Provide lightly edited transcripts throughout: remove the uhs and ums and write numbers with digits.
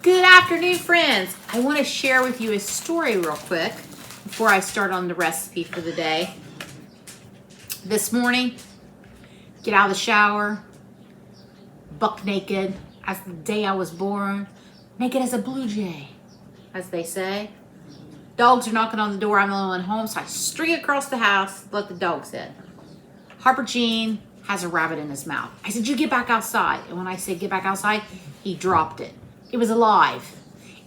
Good afternoon, friends. I want to share with you a story real quick before I start on the recipe for the day. This morning, get out of the shower, buck naked as the day I was born, naked as a blue jay, as they say. Dogs are knocking on the door. I'm the only one home, so I string across the house, let the dogs in. Harper Jean has a rabbit in his mouth. I said, you get back outside. And when I said get back outside, he dropped it. It was alive.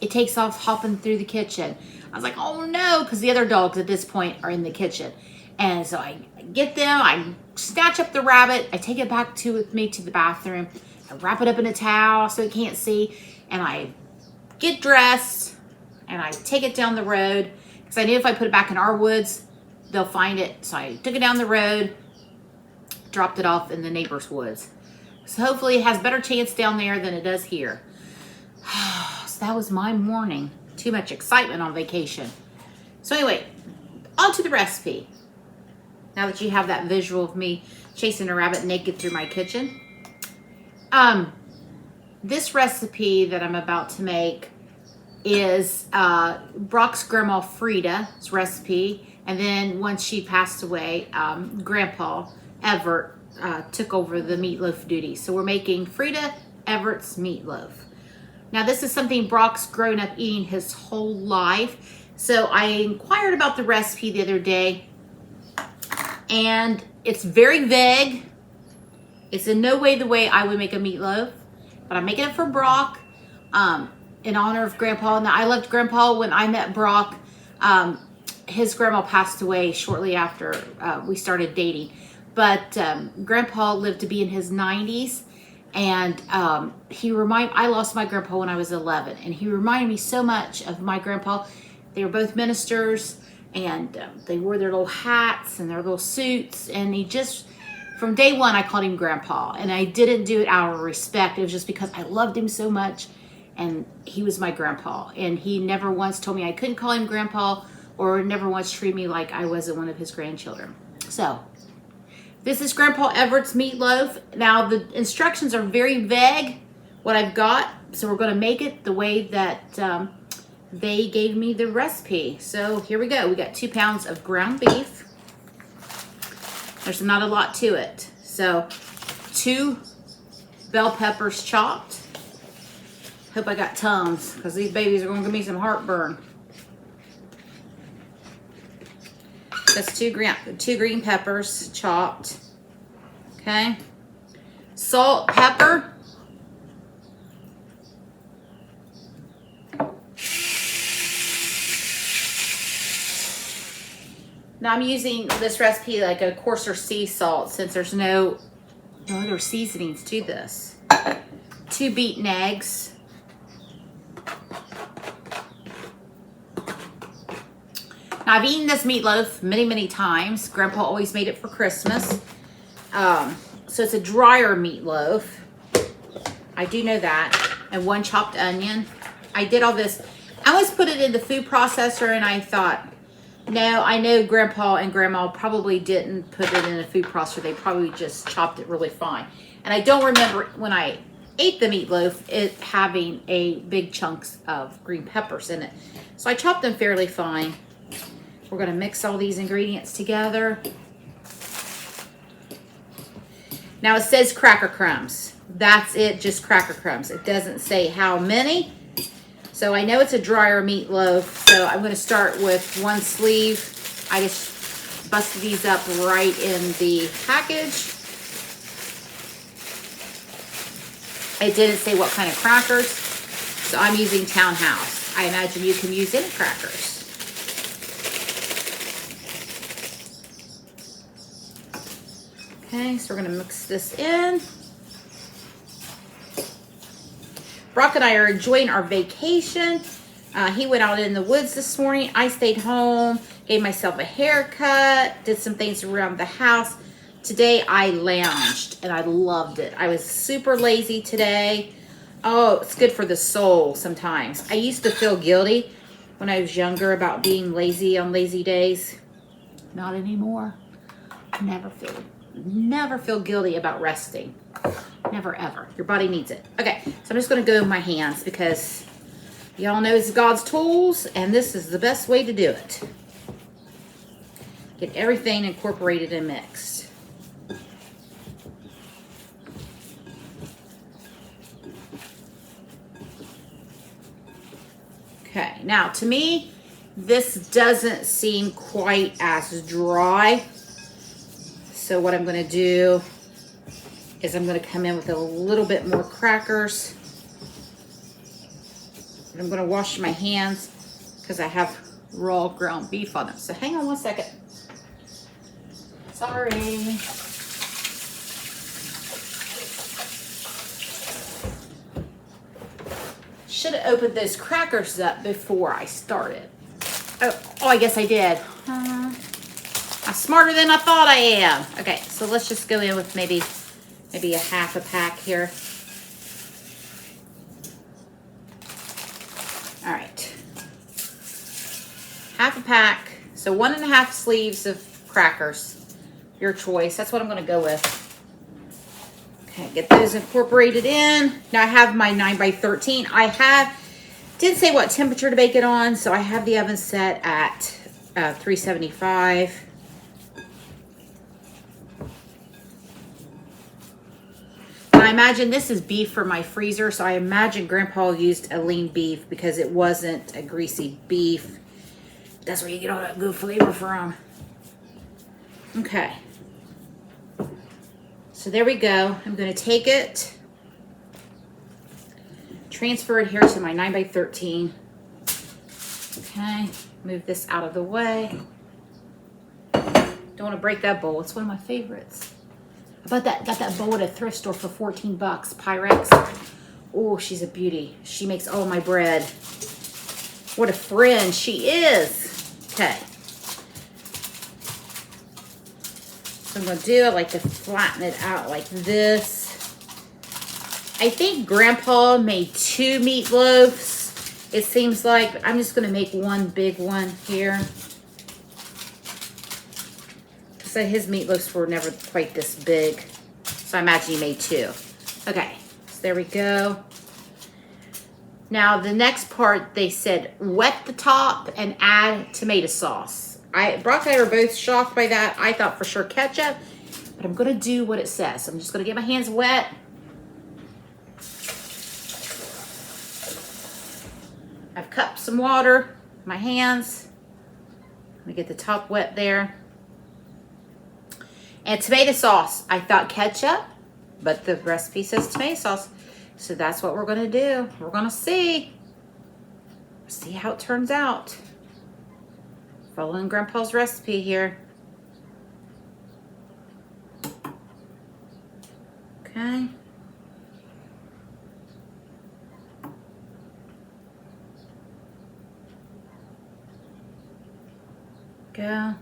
It takes off hopping through the kitchen. I was like, oh no, because the other dogs at this point are in the kitchen. And so I get them, I snatch up the rabbit, I take it back with me to the bathroom, I wrap it up in a towel so it can't see, and I get dressed, and I take it down the road, because I knew if I put it back in our woods, they'll find it. So I took it down the road, dropped it off in the neighbor's woods. So hopefully it has better chance down there than it does here. So that was my morning. Too much excitement on vacation. So anyway, on to the recipe. Now that you have that visual of me chasing a rabbit naked through my kitchen. This recipe that I'm about to make is Brock's grandma Freda's recipe. And then once she passed away, Grandpa Everett took over the meatloaf duty. So we're making Freda Everett's meatloaf. Now this is something Brock's grown up eating his whole life. So I inquired about the recipe the other day, and it's very vague. It's in no way the way I would make a meatloaf, but I'm making it for Brock in honor of Grandpa. Now I loved Grandpa when I met Brock. His grandma passed away shortly after we started dating, but Grandpa lived to be in his 90s. And I lost my grandpa when I was 11, and he reminded me so much of my grandpa. They were both ministers, and they wore their little hats and their little suits, and he just, from day one, I called him Grandpa, and I didn't do it out of respect. It was just because I loved him so much, and he was my grandpa, and he never once told me I couldn't call him Grandpa, or never once treated me like I wasn't one of his grandchildren. So this is Grandpa Everett's meatloaf. Now the instructions are very vague, what I've got, so we're going to make it the way that they gave me the recipe. So here we go. We got 2 pounds of ground beef. There's not a lot to it. So 2 bell peppers chopped. Hope I got tongues, because these babies are going to give me some heartburn. That's 2 green peppers chopped. Okay. Salt, pepper. Now I'm using this recipe like a coarser sea salt, since there's no other seasonings to this. 2 beaten eggs. Now, I've eaten this meatloaf many, many times. Grandpa always made it for Christmas. So it's a drier meatloaf. I do know that. And 1 chopped onion. I did all this. I always put it in the food processor, and I thought, no, I know Grandpa and Grandma probably didn't put it in a food processor. They probably just chopped it really fine. And I don't remember when I ate the meatloaf, it having a big chunks of green peppers in it. So I chopped them fairly fine. We're going to mix all these ingredients together. Now it says cracker crumbs. That's it, just cracker crumbs. It doesn't say how many. So I know it's a drier meatloaf, so I'm going to start with 1 sleeve. I just busted these up right in the package. It didn't say what kind of crackers, so I'm using Townhouse. I imagine you can use any crackers. Okay, so we're going to mix this in. Brock and I are enjoying our vacation. He went out in the woods this morning. I stayed home, gave myself a haircut, did some things around the house. Today I lounged, and I loved it. I was super lazy today. Oh, it's good for the soul sometimes. I used to feel guilty when I was younger about being lazy on lazy days. Not anymore. Never feel guilty about resting. Never, ever. Your body needs it. Okay, so I'm just going to go with my hands because Y'all know it's God's tools, and this is the best way to do it. Get everything incorporated and mixed. Okay, now to me, this doesn't seem quite as dry. So what I'm going to do is I'm going to come in with a little bit more crackers. And I'm going to wash my hands because I have raw ground beef on them. So hang on one second. Sorry. Should have opened those crackers up before I started. Oh, I guess I did. I'm smarter than I thought I am. Okay, so let's just go in with maybe a half a pack here. All right, half a pack. So 1.5 sleeves of crackers, your choice. That's what I'm going to go with. Okay, get those incorporated in. Now I have my 9x13. Didn't say what temperature to bake it on, so I have the oven set at 375. I imagine this is beef for my freezer, so I imagine Grandpa used a lean beef because it wasn't a greasy beef. That's where you get all that good flavor from. Okay. So there we go. I'm going to take it, transfer it here to my 9x13. Okay. Move this out of the way. Don't want to break that bowl. It's one of my favorites. Got that bowl at a thrift store for 14 bucks. Pyrex. Oh, she's a beauty. She makes all my bread. What a friend she is. Okay. So I'm going to do, I like to flatten it out like this. I think Grandpa made 2 meatloaves. It seems like I'm just going to make one big one here. So his meatloaves were never quite this big. So I imagine he made 2. Okay, so there we go. Now the next part, they said wet the top and add tomato sauce. Brock and I were both shocked by that. I thought for sure ketchup, but I'm gonna do what it says. So I'm just gonna get my hands wet. I've cupped some water, my hands. Let me get the top wet there. And tomato sauce. I thought ketchup, but the recipe says tomato sauce. So that's what we're gonna do. We're gonna see how it turns out. Following Grandpa's recipe here. Okay. Go.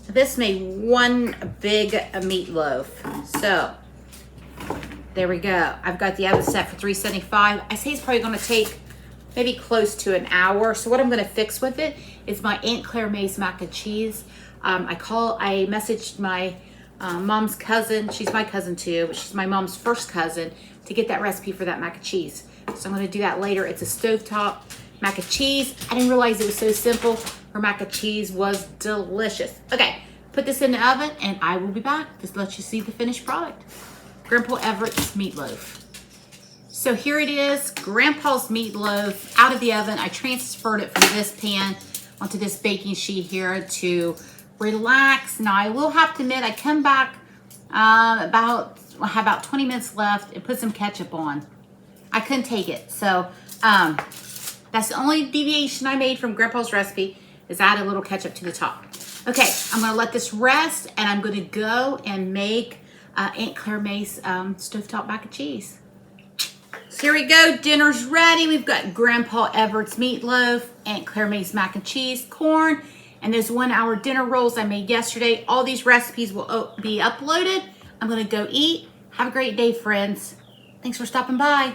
This made one big meatloaf. So there we go. I've got the oven set for 375. I say it's probably going to take maybe close to an hour. So what I'm going to fix with it is my Aunt Claire May's mac and cheese. I messaged my mom's cousin. She's my cousin too, but she's my mom's first cousin, to get that recipe for that mac and cheese. So I'm going to do that later. It's a stovetop mac and cheese. I didn't realize it was so simple. Her mac and cheese was delicious. Okay, put this in the oven and I will be back. Just let you see the finished product. Grandpa Everett's meatloaf. So here it is, Grandpa's meatloaf out of the oven. I transferred it from this pan onto this baking sheet here to relax. Now I will have to admit, I come back I have about 20 minutes left and put some ketchup on. I couldn't take it. So that's the only deviation I made from Grandpa's recipe, is add a little ketchup to the top. Okay, I'm gonna let this rest and I'm gonna go and make Aunt Claire May's stovetop mac and cheese. So here we go, dinner's ready. We've got Grandpa Everett's meatloaf, Aunt Claire May's mac and cheese, corn, and those 1 hour dinner rolls I made yesterday. All these recipes will be uploaded. I'm gonna go eat. Have a great day, friends. Thanks for stopping by.